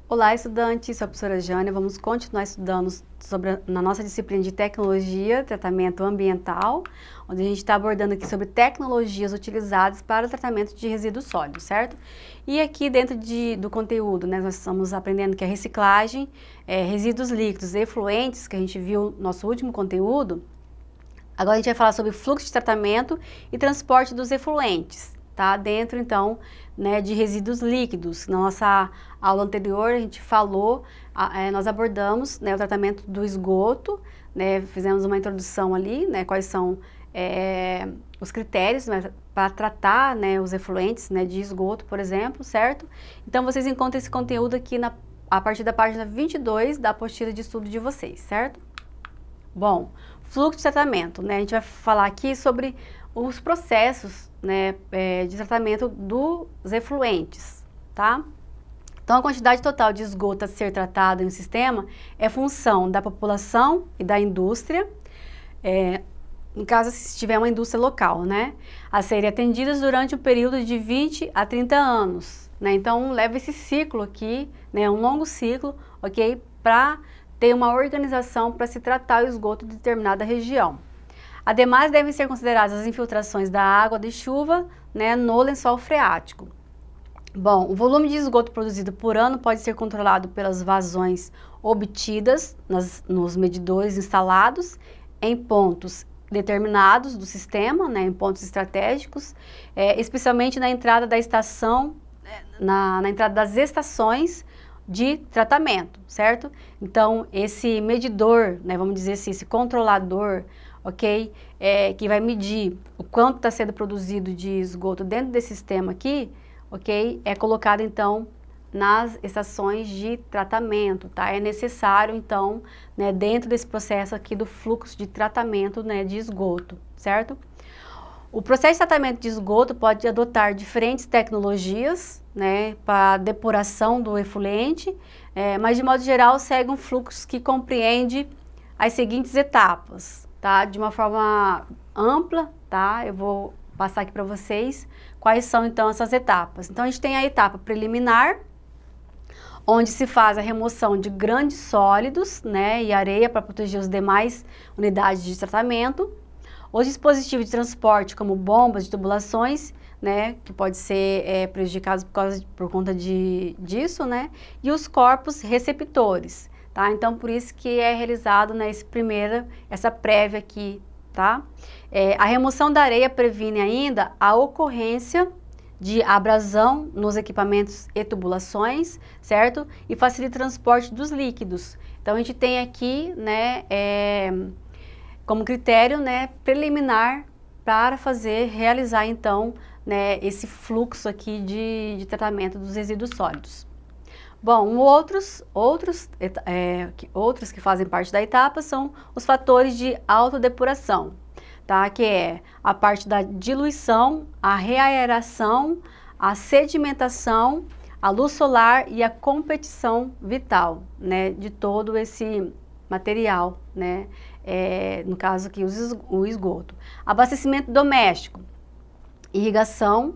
Olá, estudantes, sou a professora Jânia. Vamos continuar estudando na nossa disciplina de Tecnologia, Tratamento Ambiental, onde a gente está abordando aqui sobre tecnologias utilizadas para o tratamento de resíduos sólidos, certo? E aqui dentro do conteúdo, né, nós estamos aprendendo que a reciclagem, resíduos líquidos e efluentes, que a gente viu no nosso último conteúdo. Agora a gente vai falar sobre fluxo de tratamento e transporte dos efluentes, tá? Dentro, então, né, de resíduos líquidos. Na nossa aula anterior, a gente falou, nós abordamos, né, o tratamento do esgoto, né, fizemos uma introdução ali, né, quais são os critérios, né, para tratar, né, os efluentes, né, de esgoto, por exemplo, certo? Então, vocês encontram esse conteúdo aqui a partir da página 22 da apostila de estudo de vocês, certo? Bom, fluxo de tratamento, né? A gente vai falar aqui sobre os processos, né, de tratamento dos efluentes, tá? Então, a quantidade total de esgoto a ser tratado em um sistema é função da população e da indústria, no caso, se tiver uma indústria local, né? A serem atendidas durante um período de 20 a 30 anos, né? Então, leva esse ciclo aqui, né, um longo ciclo, ok? Para ter uma organização para se tratar o esgoto de determinada região. Ademais, devem ser consideradas as infiltrações da água de chuva, né, no lençol freático. Bom, o volume de esgoto produzido por ano pode ser controlado pelas vazões obtidas nos medidores instalados em pontos determinados do sistema, né, em pontos estratégicos, especialmente na entrada da estação, na entrada das estações de tratamento, certo? Então, esse medidor, né, vamos dizer assim, esse controlador, ok? Que vai medir o quanto está sendo produzido de esgoto dentro desse sistema aqui, ok? É colocado, então, nas estações de tratamento, tá? É necessário, então, né, dentro desse processo aqui do fluxo de tratamento, né, de esgoto, certo? O processo de tratamento de esgoto pode adotar diferentes tecnologias, né, para depuração do efluente, mas de modo geral segue um fluxo que compreende as seguintes etapas, tá? De uma forma ampla, tá? Eu vou passar aqui para vocês quais são então essas etapas. Então a gente tem a etapa preliminar, onde se faz a remoção de grandes sólidos, né, e areia para proteger as demais unidades de tratamento. Os dispositivos de transporte, como bombas de tubulações, né, que pode ser prejudicados por conta disso, né, e os corpos receptores, tá? Então, por isso que é realizado, né, essa prévia aqui, tá? A remoção da areia previne ainda a ocorrência de abrasão nos equipamentos e tubulações, certo? E facilita o transporte dos líquidos. Então, a gente tem aqui, né, como critério, né, preliminar para realizar então, né, esse fluxo aqui de tratamento dos resíduos sólidos. Bom, outros que fazem parte da etapa são os fatores de autodepuração, tá? Que é a parte da diluição, a reaeração, a sedimentação, a luz solar e a competição vital, né, de todo esse material, né, no caso aqui o esgoto. Abastecimento doméstico, irrigação,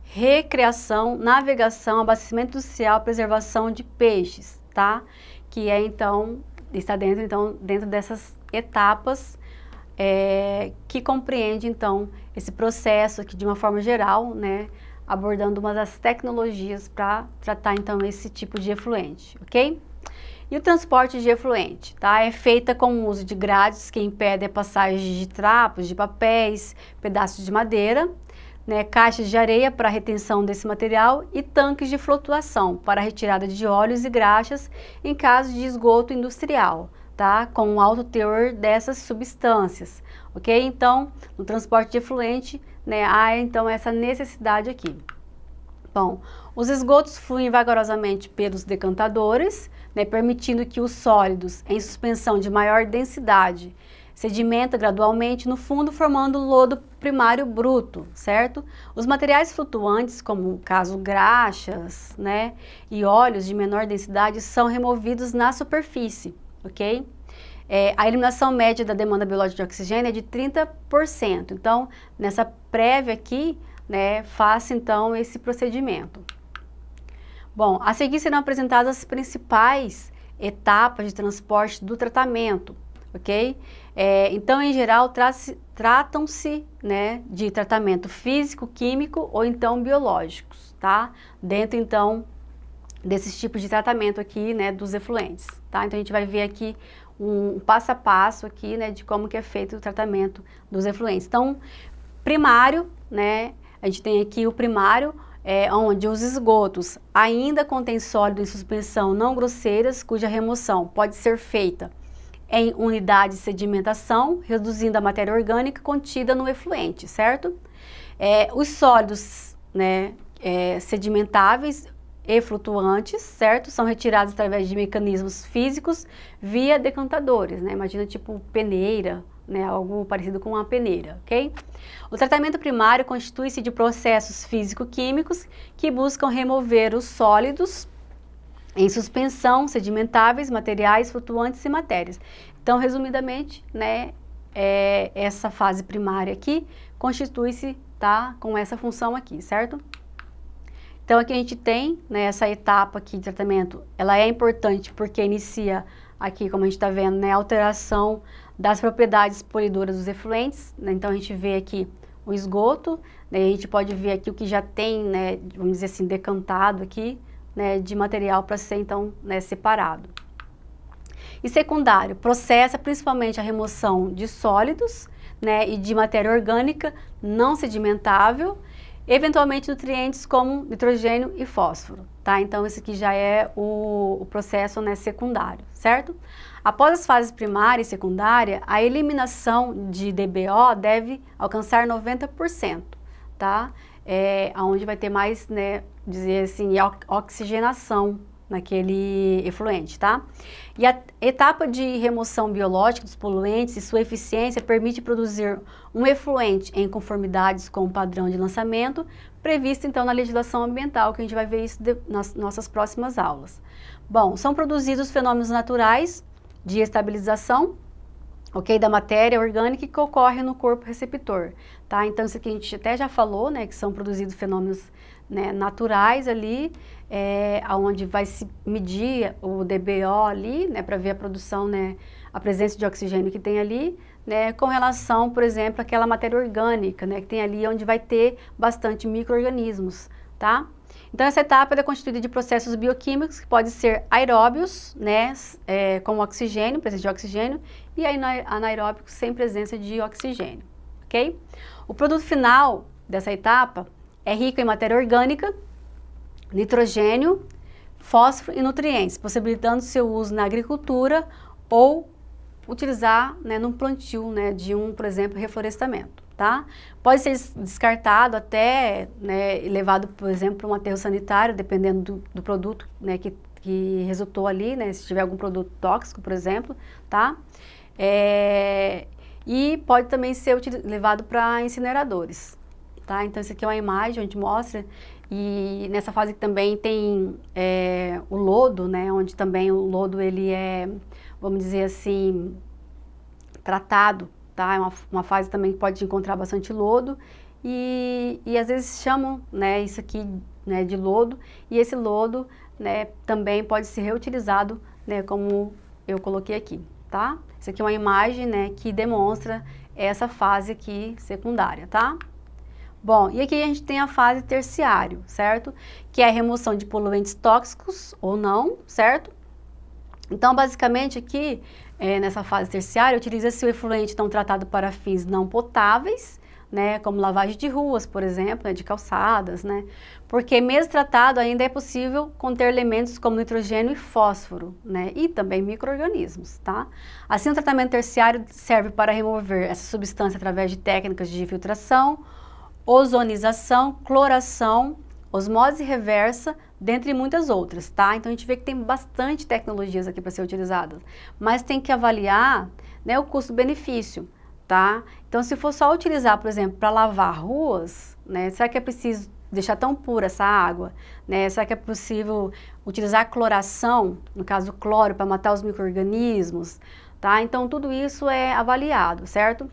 recreação, navegação, abastecimento industrial, preservação de peixes, tá? Que então, está dentro dessas etapas que compreende então esse processo aqui de uma forma geral, né? Abordando uma das tecnologias para tratar então esse tipo de efluente, ok? E o transporte de efluente, tá? É feita com o uso de grades que impedem a passagem de trapos, de papéis, pedaços de madeira, né, caixas de areia para a retenção desse material e tanques de flutuação para a retirada de óleos e graxas em caso de esgoto industrial, tá? Com um alto teor dessas substâncias, ok? Então, no transporte de efluente, né, há então essa necessidade aqui. Bom, os esgotos fluem vagarosamente pelos decantadores, né, permitindo que os sólidos em suspensão de maior densidade sedimenta gradualmente no fundo, formando lodo primário bruto, certo? Os materiais flutuantes, como no caso graxas, né, e óleos de menor densidade, são removidos na superfície, ok? A eliminação média da demanda biológica de oxigênio é de 30%. Então, nessa prévia aqui, né, faça então esse procedimento. Bom, a seguir serão apresentadas as principais etapas de transporte do tratamento, ok? Então, em geral, tratam-se, né, de tratamento físico, químico ou então biológicos, tá? Dentro, então, desses tipos de tratamento aqui, né, dos efluentes, tá? Então, a gente vai ver aqui um passo a passo aqui, né, de como que é feito o tratamento dos efluentes. Então, primário, né, a gente tem aqui o primário, onde os esgotos ainda contêm sólido em suspensão não grosseiras, cuja remoção pode ser feita em unidade de sedimentação, reduzindo a matéria orgânica contida no efluente, certo? Os sólidos, né, sedimentáveis e flutuantes, certo? São retirados através de mecanismos físicos via decantadores, né? Imagina tipo peneira, né? Algo parecido com uma peneira, ok? O tratamento primário constitui-se de processos físico-químicos que buscam remover os sólidos em suspensão, sedimentáveis, materiais, flutuantes e matérias. Então, resumidamente, né, essa fase primária aqui constitui-se, tá, com essa função aqui, certo? Então, aqui a gente tem, né, essa etapa aqui de tratamento, ela é importante porque inicia aqui, como a gente está vendo, né, a alteração das propriedades poluidoras dos efluentes, né? Então, a gente vê aqui o esgoto, né, a gente pode ver aqui o que já tem, né, vamos dizer assim, decantado aqui, né, de material para ser, então, né, separado. E secundário, processa principalmente a remoção de sólidos, né, e de matéria orgânica não sedimentável, eventualmente nutrientes como nitrogênio e fósforo, tá? Então, esse aqui já é o processo, né, secundário, certo? Após as fases primária e secundária, a eliminação de DBO deve alcançar 90%, tá? Onde vai ter mais, né, dizer assim, oxigenação naquele efluente, tá? E a etapa de remoção biológica dos poluentes e sua eficiência permite produzir um efluente em conformidades com o padrão de lançamento previsto, então, na legislação ambiental, que a gente vai ver isso nas nossas próximas aulas. Bom, são produzidos fenômenos naturais de estabilização, ok, da matéria orgânica que ocorre no corpo receptor, tá? Então, isso aqui a gente até já falou, né, que são produzidos fenômenos, né, naturais ali, onde vai se medir o DBO ali, né, para ver a produção, né, a presença de oxigênio que tem ali, né, com relação, por exemplo, àquela matéria orgânica, né, que tem ali onde vai ter bastante micro-organismos, tá? Então, essa etapa é constituída de processos bioquímicos que podem ser aeróbios, né, com oxigênio, presença de oxigênio, e anaeróbicos sem presença de oxigênio, ok? O produto final dessa etapa é rico em matéria orgânica, nitrogênio, fósforo e nutrientes, possibilitando seu uso na agricultura ou utilizar, né, num plantio, né, de por exemplo, reflorestamento, tá? Pode ser descartado até, né, levado, por exemplo, para um aterro sanitário, dependendo do produto, né, que resultou ali, né, se tiver algum produto tóxico, por exemplo, tá? E pode também ser levado para incineradores, tá? Então, isso aqui é uma imagem onde mostra, e nessa fase também tem o lodo, né, onde também o lodo ele é, vamos dizer assim, tratado, tá? É uma fase também que pode encontrar bastante lodo e às vezes chamam, né, isso aqui, né, de lodo, e esse lodo, né, também pode ser reutilizado, né, como eu coloquei aqui, tá? Isso aqui é uma imagem, né, que demonstra essa fase aqui secundária, tá? Bom, e aqui a gente tem a fase terciário, certo? Que é a remoção de poluentes tóxicos ou não, certo? Então, basicamente aqui, nessa fase terciária, utiliza-se o efluente não tratado para fins não potáveis, né, como lavagem de ruas, por exemplo, né, de calçadas, né, porque mesmo tratado ainda é possível conter elementos como nitrogênio e fósforo, né, e também micro-organismos, tá? Assim, o tratamento terciário serve para remover essa substância através de técnicas de filtração, ozonização, cloração, osmose reversa, dentre muitas outras, tá? Então, a gente vê que tem bastante tecnologias aqui para ser utilizadas, mas tem que avaliar, né, o custo-benefício, tá? Então, se for só utilizar, por exemplo, para lavar ruas, né, será que é preciso deixar tão pura essa água, né? Será que é possível utilizar a cloração, no caso o cloro, para matar os micro-organismos, tá? Então, tudo isso é avaliado, certo?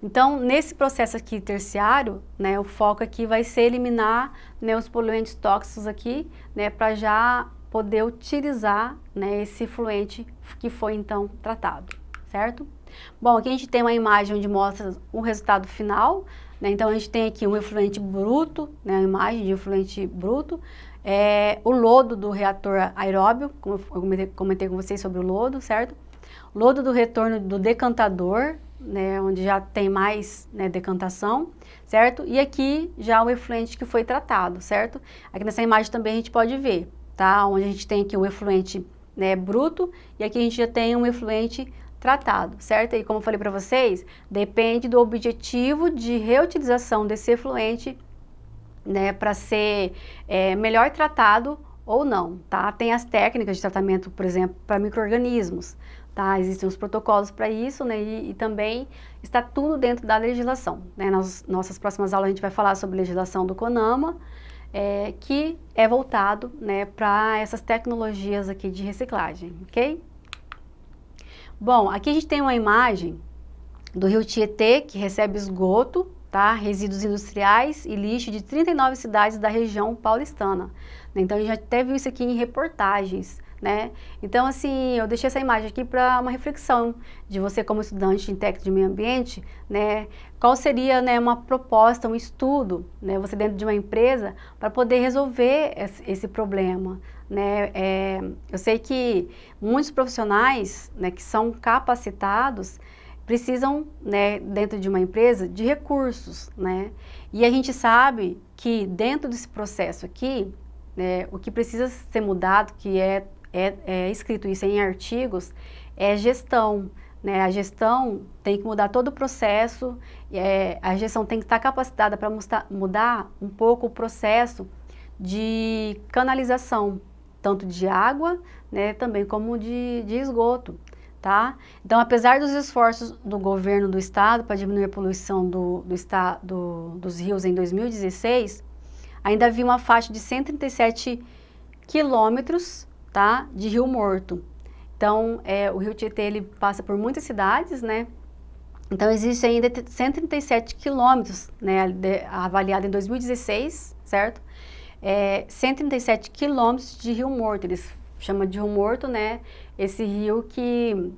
Então, nesse processo aqui terciário, né, o foco aqui vai ser eliminar, né, os poluentes tóxicos aqui, né, para já poder utilizar, né, esse efluente que foi então tratado, certo? Bom, aqui a gente tem uma imagem onde mostra o resultado final, né, então a gente tem aqui um efluente bruto, né, a imagem de efluente bruto, o lodo do reator aeróbio, como eu comentei com vocês sobre o lodo, certo? Lodo do retorno do decantador, né, onde já tem mais, né, decantação, certo? E aqui já o efluente que foi tratado, certo? Aqui nessa imagem também a gente pode ver, tá? Onde a gente tem aqui o efluente, né, bruto, e aqui a gente já tem um efluente tratado, certo? E como eu falei para vocês, depende do objetivo de reutilização desse efluente, né, para ser melhor tratado ou não, tá? Tem as técnicas de tratamento, por exemplo, para micro-organismos, tá? Existem os protocolos para isso, né? E também está tudo dentro da legislação, né? Nas nossas próximas aulas a gente vai falar sobre a legislação do CONAMA, que é voltado, né, para essas tecnologias aqui de reciclagem, ok? Bom, aqui a gente tem uma imagem do rio Tietê, que recebe esgoto, tá? Resíduos industriais e lixo de 39 cidades da região paulistana. Então, a gente já até viu isso aqui em reportagens, né? Então, assim, eu deixei essa imagem aqui para uma reflexão de você como estudante em técnico de meio ambiente, né? Qual seria, né, uma proposta, um estudo, né? Você dentro de uma empresa para poder resolver esse problema, né? Eu sei que muitos profissionais, né, que são capacitados, precisam, né, dentro de uma empresa, de recursos, né? E a gente sabe que dentro desse processo aqui, né, o que precisa ser mudado, que é escrito isso em artigos, é gestão, né? A gestão tem que mudar todo o processo, a gestão tem que estar capacitada para mudar um pouco o processo de canalização, tanto de água, né, também como de esgoto. Tá? Então, apesar dos esforços do governo do estado para diminuir a poluição dos rios em 2016, ainda havia uma faixa de 137 quilômetros, tá, de rio morto. Então, o rio Tietê ele passa por muitas cidades, né? Então, existe ainda 137 quilômetros, né, avaliado em 2016, certo? 137 quilômetros de rio morto, eles chamam de rio morto, né? Esse rio que,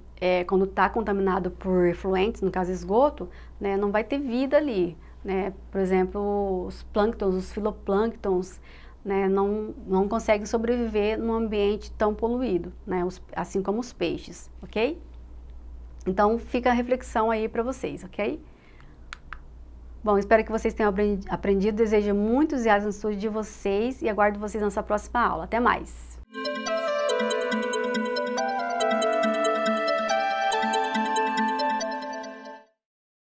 quando está contaminado por efluentes, no caso esgoto, né, não vai ter vida ali, né? Por exemplo, os plânctons, os filoplânctons, né, não conseguem sobreviver num ambiente tão poluído, né? Assim como os peixes, ok? Então, fica a reflexão aí para vocês, ok? Bom, espero que vocês tenham aprendido. Desejo muitos entusiasmo no estudo de vocês e aguardo vocês na nossa próxima aula. Até mais!